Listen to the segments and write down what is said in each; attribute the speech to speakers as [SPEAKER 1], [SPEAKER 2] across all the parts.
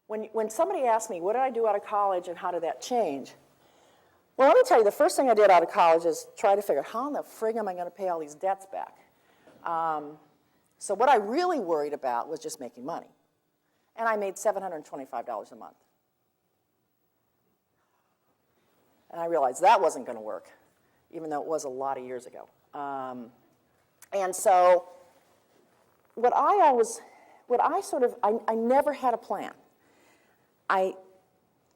[SPEAKER 1] When somebody asks me, what did I do out of college and how did that change? Well, let me tell you, the first thing I did out of college is try to figure out how in the frig am I going to pay all these debts back? So what I really worried about was just making money. And I made $725 a month. And I realized that wasn't going to work, even though it was a lot of years ago. And so I never had a plan.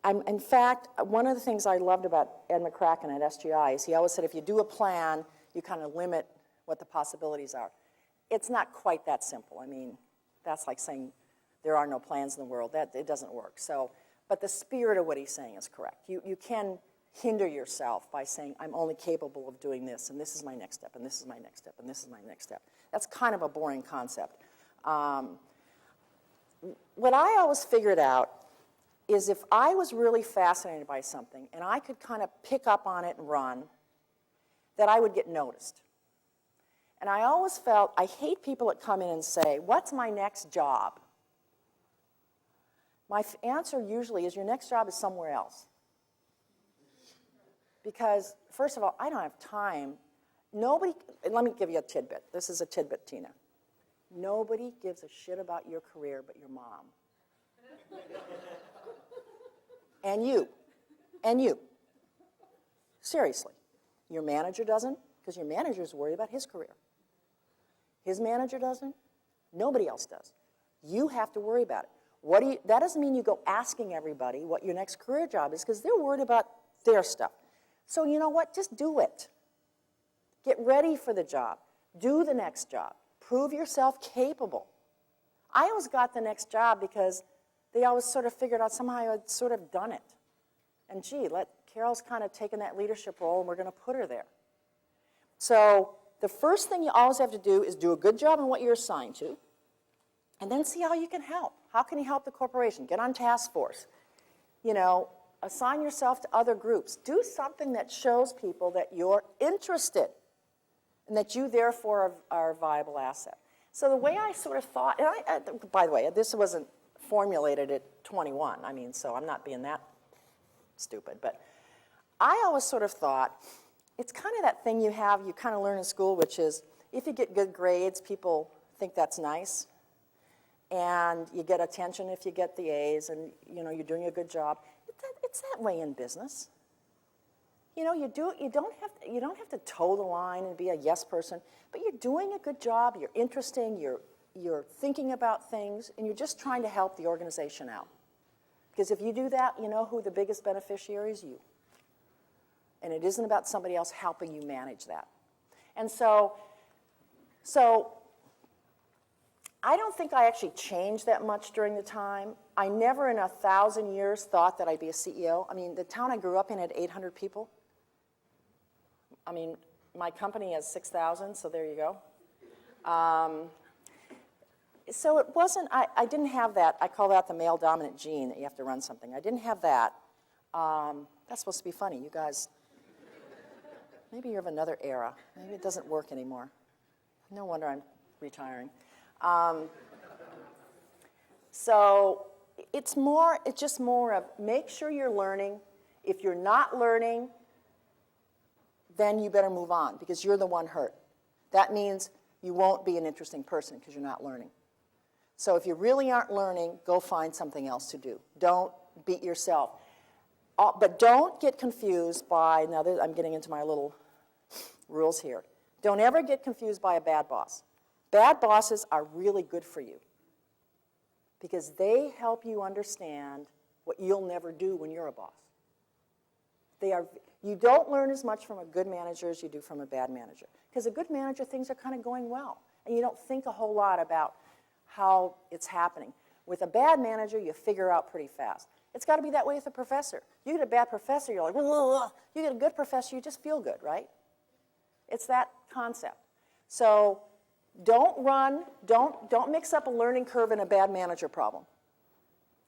[SPEAKER 1] In fact, one of the things I loved about Ed McCracken at SGI is he always said if you do a plan, you kind of limit what the possibilities are. It's not quite that simple. I mean, that's like saying there are no plans in the world. It doesn't work. So, but the spirit of what he's saying is correct. You can hinder yourself by saying, I'm only capable of doing this, and this is my next step, and this is my next step, and this is my next step. That's kind of a boring concept. What I always figured out is if I was really fascinated by something and I could kind of pick up on it and run, that I would get noticed. And I always felt, I hate people that come in and say, what's my next job? My answer usually is your next job is somewhere else. Because, first of all, I don't have time. Let me give you a tidbit. This is a tidbit, Tina. Nobody gives a shit about your career but your mom. And you. And you. Seriously. Your manager doesn't, because your manager's worried about his career. His manager doesn't. Nobody else does. You have to worry about it. That doesn't mean you go asking everybody what your next career job is, because they're worried about their stuff. So you know what? Just do it. Get ready for the job. Do the next job. Prove yourself capable. I always got the next job because they always sort of figured out somehow I'd sort of done it. And gee, Carol's kind of taken that leadership role and we're going to put her there. So the first thing you always have to do is do a good job in what you're assigned to, and then see how you can help. How can you help the corporation? Get on task force. You know, assign yourself to other groups. Do something that shows people that you're interested and that you, therefore, are a viable asset. So the way I sort of thought, and by the way, this wasn't formulated at 21. I mean, so I'm not being that stupid. But I always sort of thought, it's kind of that thing you kind of learn in school, which is if you get good grades, people think that's nice. And you get attention if you get the A's, and you know, you're doing a good job. It's that way in business. You know, you don't have to toe the line and be a yes person, but you're doing a good job, you're interesting, you're thinking about things, and you're just trying to help the organization out. Because if you do that, you know who the biggest beneficiary is? You. And it isn't about somebody else helping you manage that. And so I don't think I actually changed that much during the time. I never in 1,000 years thought that I'd be a CEO. I mean, the town I grew up in had 800 people. I mean, my company has 6,000, so there you go. So it wasn't, I didn't have that. I call that the male dominant gene, that you have to run something. I didn't have that. That's supposed to be funny. You guys, maybe you're of another era. Maybe it doesn't work anymore. No wonder I'm retiring. So it's just more of make sure you're learning. If you're not learning, then you better move on because you're the one hurt. That means you won't be an interesting person because you're not learning. So if you really aren't learning, go find something else to do. Don't beat yourself. But don't get confused by, now I'm getting into my little rules here. Don't ever get confused by a bad boss. Bad bosses are really good for you because they help you understand what you'll never do when you're a boss. You don't learn as much from a good manager as you do from a bad manager. Because a good manager, things are kind of going well. And you don't think a whole lot about how it's happening. With a bad manager, you figure out pretty fast. It's got to be that way with a professor. You get a bad professor, you're like, ugh. You get a good professor, you just feel good, right? It's that concept. So don't run, don't mix up a learning curve and a bad manager problem.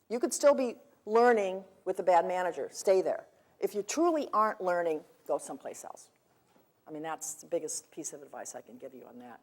[SPEAKER 1] You could still be learning with a bad manager. Stay there. If you truly aren't learning, go someplace else. I mean, that's the biggest piece of advice I can give you on that.